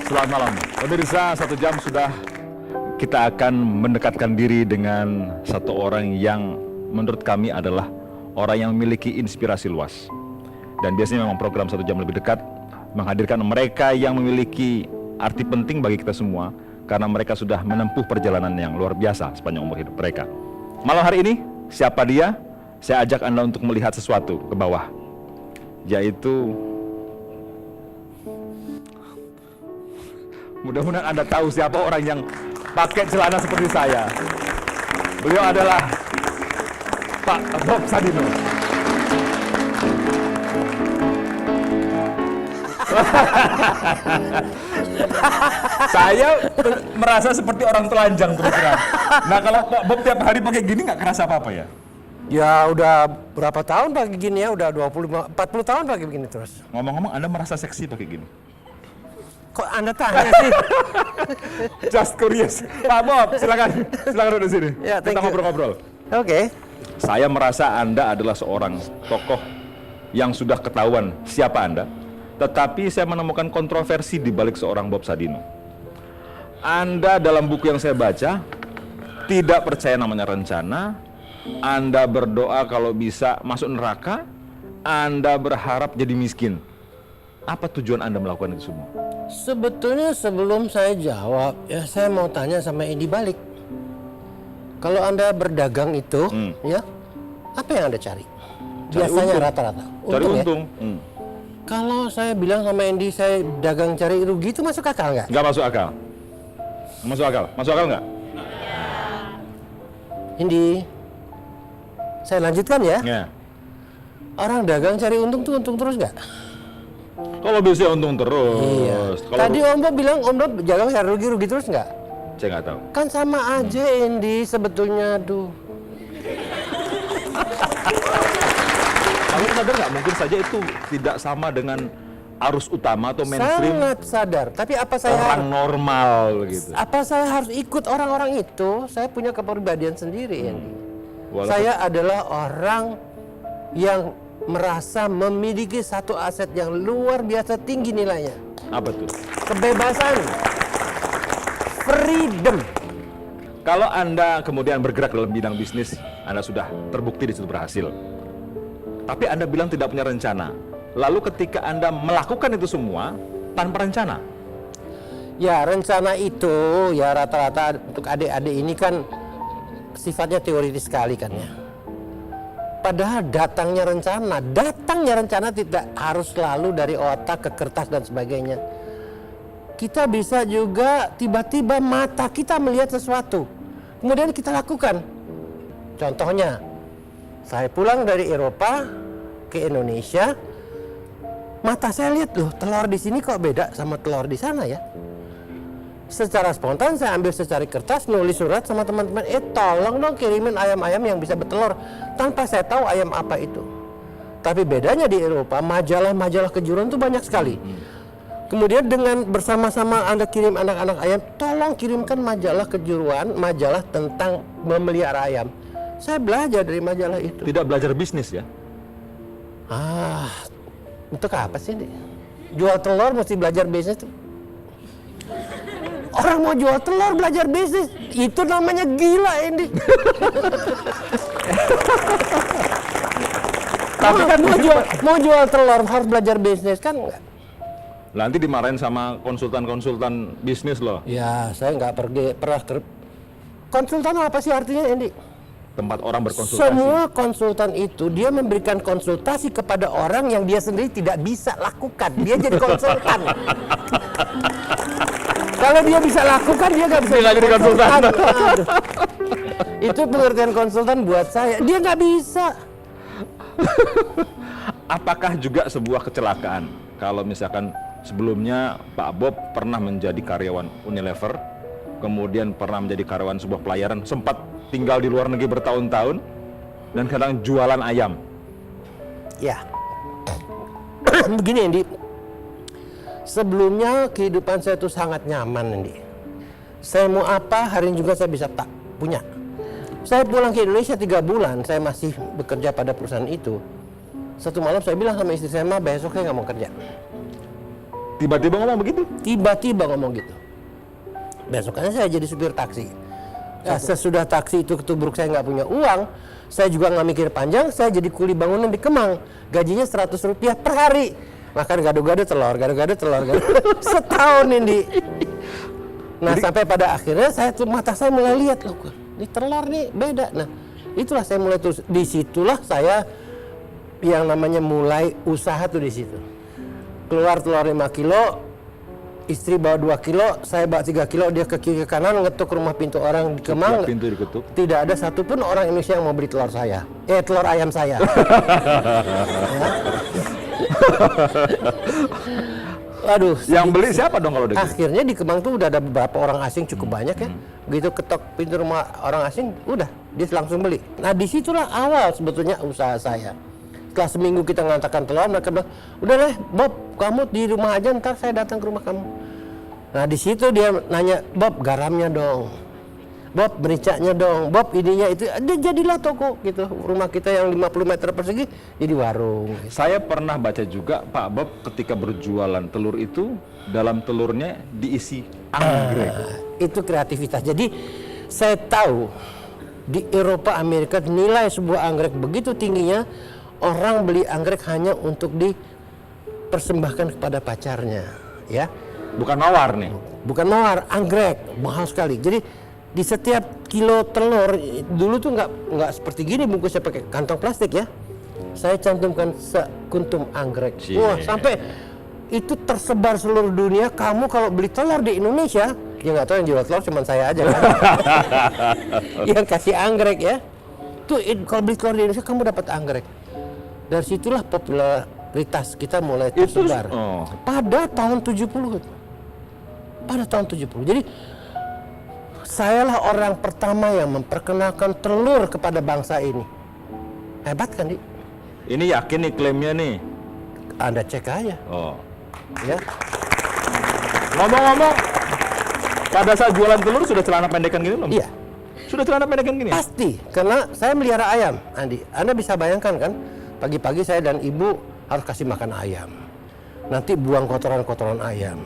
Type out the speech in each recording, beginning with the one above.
Selamat malam. Pemirsa, 1 jam sudah kita akan mendekatkan diri dengan satu orang yang menurut kami adalah orang yang memiliki inspirasi luas. Dan biasanya memang program 1 jam lebih dekat menghadirkan mereka yang memiliki arti penting bagi kita semua karena mereka sudah menempuh perjalanan yang luar biasa sepanjang umur hidup mereka. Malam hari ini, siapa dia? Saya ajak Anda untuk melihat sesuatu ke bawah, yaitu mudah-mudahan Anda tahu siapa orang yang pakai celana seperti saya. Beliau adalah Pak Bob Sadino. Saya merasa seperti orang telanjang terus terang. Nah, kalau Pak Bob tiap hari pakai gini nggak kerasa apa-apa ya? Ya udah berapa tahun pakai gini ya, udah 40 tahun pakai begini terus. Ngomong-ngomong, Anda merasa seksi pakai gini? Kok Anda tanya sih? Just curious. Pak Bob, silakan duduk di sini. Ya, Kita ngobrol-ngobrol. Oke. Saya merasa Anda adalah seorang tokoh yang sudah ketahuan siapa Anda, tetapi saya menemukan kontroversi di balik seorang Bob Sadino. Anda dalam buku yang saya baca tidak percaya namanya rencana, Anda berdoa kalau bisa masuk neraka, Anda berharap jadi miskin. Apa tujuan Anda melakukan itu semua? Sebetulnya sebelum saya jawab, ya saya mau tanya sama Edi balik. Kalau Anda berdagang itu, ya apa yang Anda cari? Biasanya rata-rata. Cari untung. Ya? Kalau saya bilang sama Andy saya dagang cari rugi itu masuk akal nggak? Nggak masuk akal. Masuk akal? Masuk akal nggak? Andy, saya lanjutkan ya. Ya. Orang dagang cari untung tuh untung terus nggak? Kalau bisa untung terus. Iya. Kalau Tadi Om Bob bilang Om Bob dagang cari rugi terus nggak? saya nggak tahu. Kan sama aja Andy sebetulnya tuh. Kamu sadar nggak mungkin saja itu tidak sama dengan arus utama atau mainstream Sangat sadar. Tapi apa saya orang normal gitu. apa saya harus ikut orang-orang itu? Saya punya kepribadian sendiri, Andy. Walaupun- Saya adalah orang yang merasa memiliki satu aset yang luar biasa tinggi nilainya. Apa tuh? Kebebasan. Freedom. Kalau Anda kemudian bergerak dalam bidang bisnis, Anda sudah terbukti di situ berhasil. Tapi Anda bilang tidak punya rencana. Lalu ketika Anda melakukan itu semua tanpa rencana. Ya, rencana itu ya rata-rata untuk adik-adik ini kan sifatnya teoritis sekali kan ya. Padahal datangnya rencana tidak harus selalu dari otak ke kertas dan sebagainya. Kita bisa juga tiba-tiba mata kita melihat sesuatu, kemudian kita lakukan. Contohnya, saya pulang dari Eropa ke Indonesia, mata saya lihat loh telur di sini kok beda sama telur di sana ya. Secara spontan saya ambil secari kertas, nulis surat sama teman-teman, tolong dong kirimin ayam-ayam yang bisa bertelur, tanpa saya tahu ayam apa itu. Tapi bedanya di Eropa, majalah-majalah kejuruan itu banyak sekali. Kemudian dengan bersama-sama Anda kirim anak-anak ayam, tolong kirimkan majalah kejuruan, majalah tentang memelihara ayam. Saya belajar dari majalah itu. Tidak belajar bisnis ya? Untuk apa sih? Jual telur mesti belajar bisnis tuh. Orang mau jual telur belajar bisnis, itu namanya gila, Andy. Tapi kan mau jual telur harus belajar bisnis kan enggak? Nanti dimarahin sama konsultan-konsultan bisnis loh. Ya, saya nggak pernah konsultan apa sih artinya, Andy? Tempat orang berkonsultasi. Semua konsultan itu dia memberikan konsultasi kepada orang yang dia sendiri tidak bisa lakukan. Dia jadi konsultan. Kalau dia bisa lakukan, dia nggak bisa jadi konsultan. Aduh. Itu pengertian konsultan buat saya. Dia nggak bisa. Apakah juga sebuah kecelakaan kalau misalkan sebelumnya Pak Bob pernah menjadi karyawan Unilever, kemudian pernah menjadi karyawan sebuah pelayaran, sempat tinggal di luar negeri bertahun-tahun, dan kadang jualan ayam? Ya. Begini, Andi. Sebelumnya kehidupan saya itu sangat nyaman, Andi. Saya mau apa, hari ini juga saya bisa punya. Saya pulang ke Indonesia 3 bulan, saya masih bekerja pada perusahaan itu. Satu malam saya bilang sama istri saya, "Ma, besok saya nggak mau kerja." Tiba-tiba ngomong begitu? Tiba-tiba ngomong gitu. Besokannya saya jadi supir taksi. Ya, sesudah taksi itu ketubruk, saya nggak punya uang. Saya juga nggak mikir panjang, saya jadi kuli bangunan di Kemang. Gajinya Rp100 per hari. Makan gado-gado telur, gado-gado telur. Setahun ini. Nah, sampai pada akhirnya mata saya mulai lihat, loh, ini telur nih beda. Nah, itulah saya mulai terus. Disitulah saya yang namanya mulai usaha tuh di situ. Keluar telur 5 kilo, istri bawa 2 kilo, saya bawa 3 kilo, dia ke kiri ke kanan ngetuk rumah pintu orang di Kemang. Setiap pintu diketuk. Tidak ada satupun orang Indonesia yang mau beli telur saya. Telur ayam saya. Aduh. Yang beli siapa dong kalau gitu? Akhirnya di Kemang tuh udah ada beberapa orang asing cukup banyak ya. Begitu ketok pintu rumah orang asing, udah dia langsung beli. Nah, disitulah awal sebetulnya usaha saya. Setelah seminggu kita ngantarkan telur, mereka bilang, udah deh Bob, kamu di rumah aja, ntar saya datang ke rumah kamu. Nah, di situ dia nanya, Bob, garamnya dong, Bob, mericanya dong, Bob, ininya itu. Jadilah toko gitu. Rumah kita yang 50 meter persegi jadi warung. Saya pernah baca juga Pak Bob ketika berjualan telur itu, dalam telurnya diisi anggrek. Itu kreativitas. Jadi saya tahu di Eropa, Amerika nilai sebuah anggrek begitu tingginya, orang beli anggrek hanya untuk dipersembahkan kepada pacarnya, ya. Bukan mawar nih. Bukan mawar, anggrek mahal sekali. Jadi di setiap kilo telur dulu tuh nggak seperti gini bungkusnya pakai kantong plastik ya. Saya cantumkan sekuntum anggrek. Wah, sampai itu tersebar seluruh dunia. Kamu kalau beli telur di Indonesia, ya nggak tahu yang jual telur cuma saya aja kan? Yang kasih anggrek ya. Tuh kalau beli telur di Indonesia kamu dapat anggrek. Dari situlah popularitas kita mulai tersebar. Pada tahun 70. Pada tahun 70. Jadi sayalah orang pertama yang memperkenalkan telur kepada bangsa ini. Hebat kan, Di? Ini yakin nih klaimnya nih? Anda cek aja. Ya. Ngomong-ngomong, pada saat jualan telur sudah celana pendekan gini belum? Iya. Sudah celana pendekan gini? Pasti, karena saya melihara ayam, Andi. Anda bisa bayangkan kan, pagi-pagi saya dan ibu harus kasih makan ayam. Nanti buang kotoran-kotoran ayam.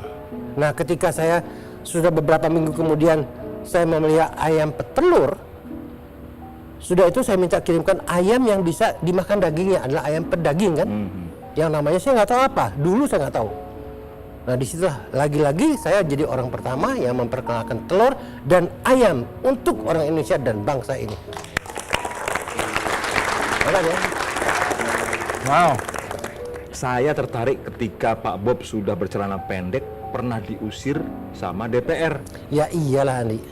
Nah, ketika saya sudah beberapa minggu kemudian saya memelihara ayam petelur, sudah itu saya minta kirimkan ayam yang bisa dimakan dagingnya, adalah ayam pedaging kan. Yang namanya saya nggak tahu apa, dulu saya nggak tahu. Nah, disitulah lagi-lagi saya jadi orang pertama yang memperkenalkan telur dan ayam untuk orang Indonesia dan bangsa ini. Makanya. Wow, saya tertarik ketika Pak Bob sudah bercelana pendek pernah diusir sama DPR. Ya iyalah, Andi.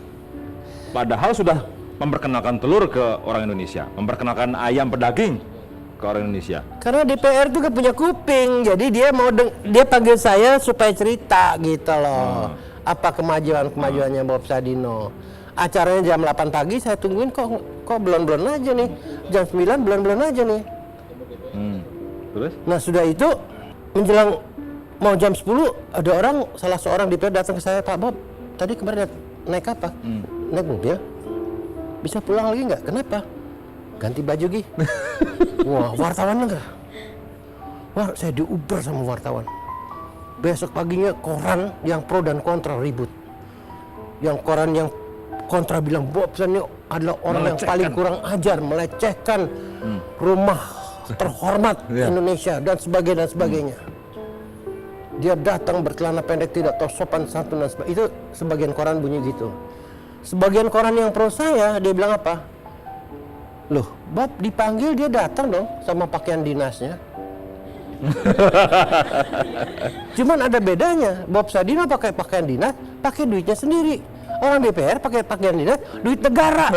Padahal sudah memperkenalkan telur ke orang Indonesia, memperkenalkan ayam pedaging ke orang Indonesia. Karena DPR juga punya kuping, jadi dia mau dia panggil saya supaya cerita gitu loh. Apa kemajuannya Bob Sadino. Acaranya jam 8 pagi, saya tungguin kok belon-belon aja nih. Jam 9 belon-belon aja nih. Terus? Nah, sudah itu menjelang mau jam 10 ada salah seorang DPR datang ke saya, Pak Bob, tadi kemarin naik apa? Naik mobil. Bisa pulang lagi nggak? Kenapa? Ganti baju Gi. Wah, wartawan enggak? Wah, saya diuber sama wartawan. Besok paginya koran yang pro dan kontra ribut. Yang koran yang kontra bilang Bob Sadino adalah orang yang paling kurang ajar, melecehkan rumah terhormat Indonesia dan sebagainya. Dia datang bercelana pendek, tidak tahu sopan santun dan sebagainya. Itu sebagian koran bunyi gitu. Sebagian koran yang pro saya, dia bilang apa? Loh, Bob dipanggil dia datang dong sama pakaian dinasnya. Cuman ada bedanya, Bob Sadino pakai pakaian dinas, pakai duitnya sendiri. Orang DPR pakai pakaian dinas, duit negara.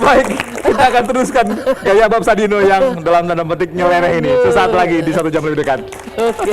Baik, kita akan teruskan gaya Bob Sadino yang dalam tanda petik nyeleneh ini sesaat lagi di 1 jam lebih dekat. Oke.